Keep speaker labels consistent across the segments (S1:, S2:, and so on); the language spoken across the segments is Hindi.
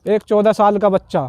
S1: एक 14 साल का बच्चा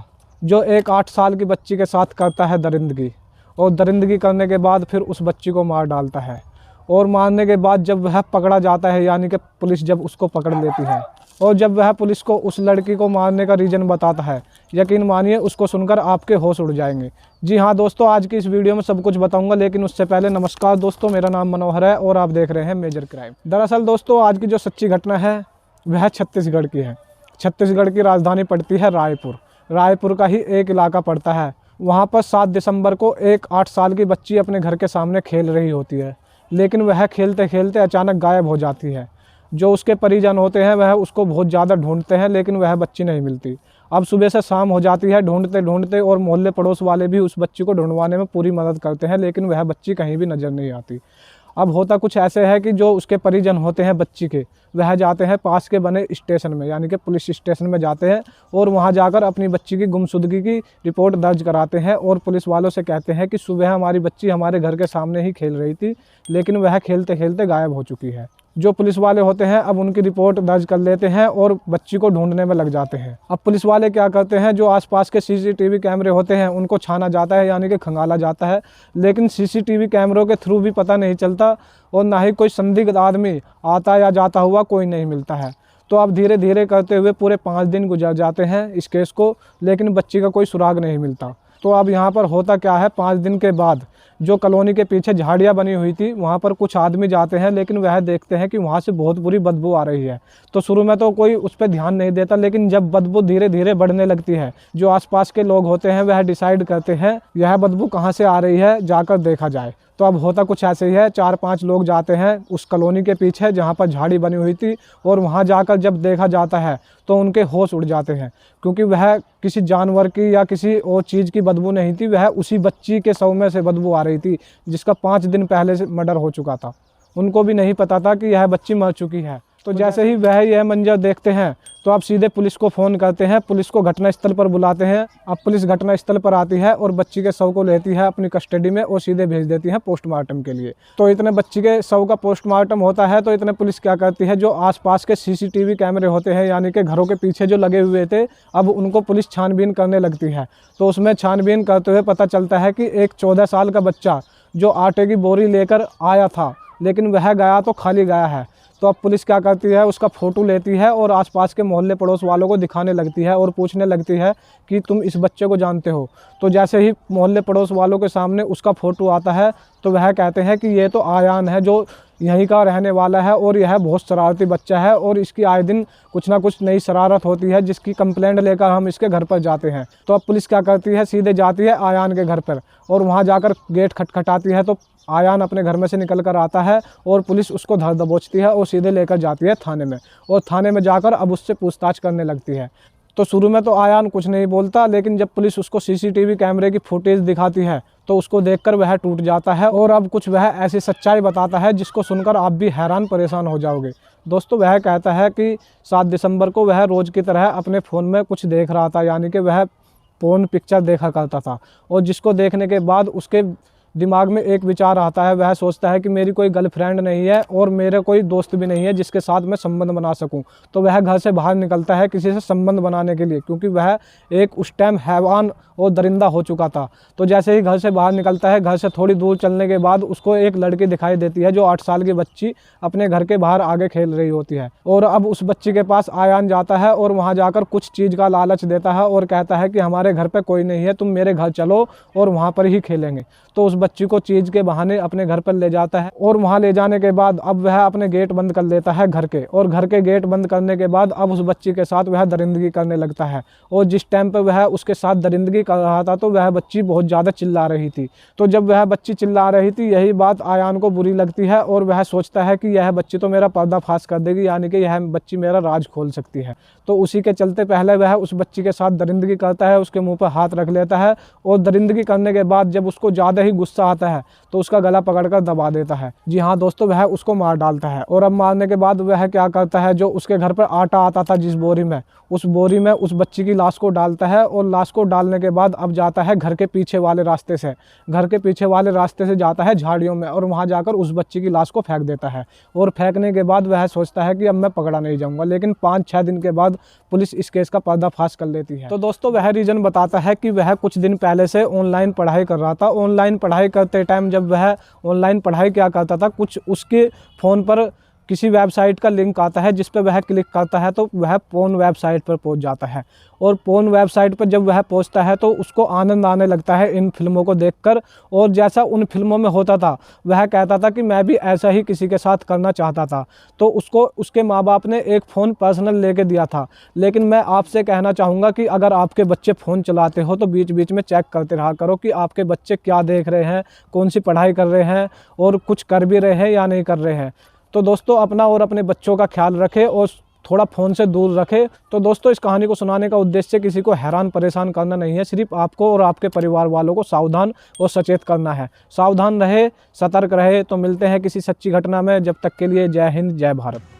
S1: जो एक 8 साल की बच्ची के साथ करता है दरिंदगी, और दरिंदगी करने के बाद फिर उस बच्ची को मार डालता है। और मारने के बाद जब वह पकड़ा जाता है, यानी कि पुलिस जब उसको पकड़ लेती है, और जब वह पुलिस को उस लड़की को मारने का रीज़न बताता है, यकीन मानिए उसको सुनकर आपके होश उड़ जाएंगे। जी हाँ दोस्तों, आज की इस वीडियो में सब कुछ बताऊंगा, लेकिन उससे पहले नमस्कार दोस्तों, मेरा नाम मनोहर है और आप देख रहे हैं मेजर क्राइम। दरअसल दोस्तों, आज की जो सच्ची घटना है वह छत्तीसगढ़ की है। छत्तीसगढ़ की राजधानी पड़ती है रायपुर। रायपुर का ही एक इलाका पड़ता है। वहाँ पर 7 दिसंबर को एक 8 साल की बच्ची अपने घर के सामने खेल रही होती है, लेकिन वह खेलते खेलते अचानक गायब हो जाती है। जो उसके परिजन होते हैं वह उसको बहुत ज़्यादा ढूंढते हैं, लेकिन वह बच्ची नहीं मिलती। अब सुबह से शाम हो जाती है ढूंढते ढूंढते, और मोहल्ले पड़ोस वाले भी उस बच्ची को ढूंढवाने में पूरी मदद करते हैं, लेकिन वह बच्ची कहीं भी नज़र नहीं आती। अब होता कुछ ऐसे है कि जो उसके परिजन होते हैं बच्ची के, वह जाते हैं पास के बने स्टेशन में, यानी कि पुलिस स्टेशन में जाते हैं, और वहां जाकर अपनी बच्ची की गुमशुदगी की रिपोर्ट दर्ज कराते हैं, और पुलिस वालों से कहते हैं कि सुबह हमारी बच्ची हमारे घर के सामने ही खेल रही थी, लेकिन वह खेलते खेलते गायब हो चुकी है। जो पुलिस वाले होते हैं अब उनकी रिपोर्ट दर्ज कर लेते हैं और बच्ची को ढूंढने में लग जाते हैं। अब पुलिस वाले क्या करते हैं, जो आसपास के सीसीटीवी कैमरे होते हैं उनको छाना जाता है, यानी कि खंगाला जाता है, लेकिन सीसीटीवी कैमरों के थ्रू भी पता नहीं चलता, और ना ही कोई संदिग्ध आदमी आता या जाता हुआ कोई नहीं मिलता है। तो अब धीरे धीरे करते हुए पूरे 5 दिन गुजर जाते हैं इस केस को, लेकिन बच्ची का कोई सुराग नहीं मिलता। तो अब यहाँ पर होता क्या है, 5 दिन के बाद जो कॉलोनी के पीछे झाड़ियाँ बनी हुई थी वहाँ पर कुछ आदमी जाते हैं, लेकिन वह देखते हैं कि वहाँ से बहुत बुरी बदबू आ रही है। तो शुरू में तो कोई उस पर ध्यान नहीं देता, लेकिन जब बदबू धीरे धीरे बढ़ने लगती है, जो आसपास के लोग होते हैं वह डिसाइड करते हैं यह बदबू कहाँ से आ रही है, जाकर देखा जाए। तो अब होता कुछ ऐसे ही है, 4-5 लोग जाते हैं उस कॉलोनी के पीछे जहाँ पर झाड़ी बनी हुई थी, और वहाँ जाकर जब देखा जाता है तो उनके होश उड़ जाते हैं, क्योंकि वह किसी जानवर की या किसी और चीज़ की बदबू नहीं थी, वह उसी बच्ची के शव में से बदबू आ रही थी जिसका 5 दिन पहले से मर्डर हो चुका था। उनको भी नहीं पता था कि यह बच्ची मर चुकी है। तो जैसे ही वह यह मंजर देखते हैं तो आप सीधे पुलिस को फ़ोन करते हैं, पुलिस को घटनास्थल पर बुलाते हैं। अब पुलिस घटनास्थल पर आती है और बच्ची के शव को लेती है अपनी कस्टडी में और सीधे भेज देती है पोस्टमार्टम के लिए। तो इतने बच्ची के शव का पोस्टमार्टम होता है तो इतने पुलिस क्या करती है, जो आसपास के सीसीटीवी कैमरे होते हैं, यानी कि घरों के पीछे जो लगे हुए थे, अब उनको पुलिस छानबीन करने लगती है। तो उसमें छानबीन करते हुए पता चलता है कि एक 14 साल का बच्चा जो आटे की बोरी लेकर आया था, लेकिन वह गया तो खाली गया है। तो अब पुलिस क्या करती है, उसका फ़ोटो लेती है और आसपास के मोहल्ले पड़ोस वालों को दिखाने लगती है और पूछने लगती है कि तुम इस बच्चे को जानते हो। तो जैसे ही मोहल्ले पड़ोस वालों के सामने उसका फ़ोटो आता है तो वह कहते हैं कि ये तो आयान है, जो यहीं का रहने वाला है, और यह बहुत शरारती बच्चा है, और इसकी आए दिन कुछ ना कुछ नई शरारत होती है, जिसकी कंप्लेंट लेकर हम इसके घर पर जाते हैं। तो अब पुलिस क्या करती है, सीधे जाती है आयान के घर पर, और वहाँ जाकर गेट खटखटाती है। तो आयान अपने घर में से निकल कर आता है और पुलिस उसको धर दबोचती है और सीधे लेकर जाती है थाने में, और थाने में जाकर अब उससे पूछताछ करने लगती है। तो शुरू में तो आयान कुछ नहीं बोलता, लेकिन जब पुलिस उसको सीसीटीवी कैमरे की फुटेज दिखाती है तो उसको देखकर वह टूट जाता है, और अब कुछ वह ऐसी सच्चाई बताता है जिसको सुनकर आप भी हैरान परेशान हो जाओगे। दोस्तों, वह कहता है कि 7 दिसंबर को वह रोज़ की तरह अपने फ़ोन में कुछ देख रहा था, यानी कि वह पोर्न पिक्चर देखा करता था, और जिसको देखने के बाद उसके दिमाग में एक विचार आता है, वह सोचता है कि मेरी कोई गर्लफ्रेंड नहीं है और मेरे कोई दोस्त भी नहीं है जिसके साथ मैं संबंध बना सकूं। तो वह घर से बाहर निकलता है किसी से संबंध बनाने के लिए, क्योंकि वह एक उस टाइम हैवान और दरिंदा हो चुका था। तो जैसे ही घर से बाहर निकलता है, घर से थोड़ी दूर चलने के बाद उसको एक लड़की दिखाई देती है, जो 8 साल की बच्ची अपने घर के बाहर आगे खेल रही होती है। और अब उस बच्ची के पास आयान जाता है और वहाँ जाकर कुछ चीज़ का लालच देता है और कहता है कि हमारे घर पर कोई नहीं है, तुम मेरे घर चलो और वहाँ पर ही खेलेंगे। तो उस बच्ची को चीज़ के बहाने अपने घर पर ले जाता है, और वहाँ ले जाने के बाद अब वह अपने गेट बंद कर लेता है घर के, और घर के गेट बंद करने के बाद अब उस बच्ची के साथ वह दरिंदगी करने लगता है। और जिस टाइम पर वह उसके साथ दरिंदगी कर रहा था तो वह बच्ची बहुत ज़्यादा चिल्ला रही थी। तो जब वह बच्ची चिल्ला रही थी, यही बात आयान को बुरी लगती है, और वह सोचता है कि यह बच्ची तो मेरा पर्दाफाश कर देगी, यानी कि यह बच्ची मेरा राज खोल सकती है। तो उसी के चलते पहले वह उस बच्ची के साथ दरिंदगी करता है, उसके मुँह पर हाथ रख लेता है, और दरिंदगी करने के बाद जब उसको ज़्यादा ही गुस्सा आता है तो उसका गला पकड़कर दबा देता है। जी हाँ दोस्तों, वह उसको मार डालता है। और अब मारने के बाद वह क्या करता है, जो उसके घर पर आटा आता था जिस बोरी में, उस बोरी में उस बच्ची की लाश को डालता है। और लाश को डालने के बाद अब जाता है घर के पीछे वाले रास्ते से, घर के पीछे वाले रास्ते से जाता है झाड़ियों में, और वहाँ जाकर उस बच्ची की लाश को फेंक देता है। और फेंकने के बाद वह सोचता है कि अब मैं पकड़ा नहीं जाऊँगा, लेकिन 5-6 दिन के बाद पुलिस इस केस का पर्दाफाश कर लेती है। तो दोस्तों वह रीज़न बताता है कि वह कुछ दिन पहले से ऑनलाइन पढ़ाई कर रहा था। ऑनलाइन पढ़ाई करते टाइम जब वह ऑनलाइन पढ़ाई क्या करता था, कुछ उसके फ़ोन पर किसी वेबसाइट का लिंक आता है जिस पर वह क्लिक करता है तो वह पोर्न वेबसाइट पर पहुंच जाता है। और पोर्न वेबसाइट पर जब वह पहुंचता है तो उसको आनंद आने लगता है इन फिल्मों को देखकर। और जैसा उन फिल्मों में होता था, वह कहता था कि मैं भी ऐसा ही किसी के साथ करना चाहता था। तो उसको उसके माँ बाप ने एक फ़ोन पर्सनल लेके दिया था। लेकिन मैं आपसे कहना चाहूँगा कि अगर आपके बच्चे फ़ोन चलाते हो तो बीच बीच में चेक करते रहा करो कि आपके बच्चे क्या देख रहे हैं, कौन सी पढ़ाई कर रहे हैं, और कुछ कर भी रहे हैं या नहीं कर रहे हैं। तो दोस्तों अपना और अपने बच्चों का ख्याल रखें और थोड़ा फ़ोन से दूर रखें। तो दोस्तों इस कहानी को सुनाने का उद्देश्य किसी को हैरान परेशान करना नहीं है, सिर्फ आपको और आपके परिवार वालों को सावधान और सचेत करना है। सावधान रहे, सतर्क रहे। तो मिलते हैं किसी सच्ची घटना में, जब तक के लिए जय हिंद, जय भारत।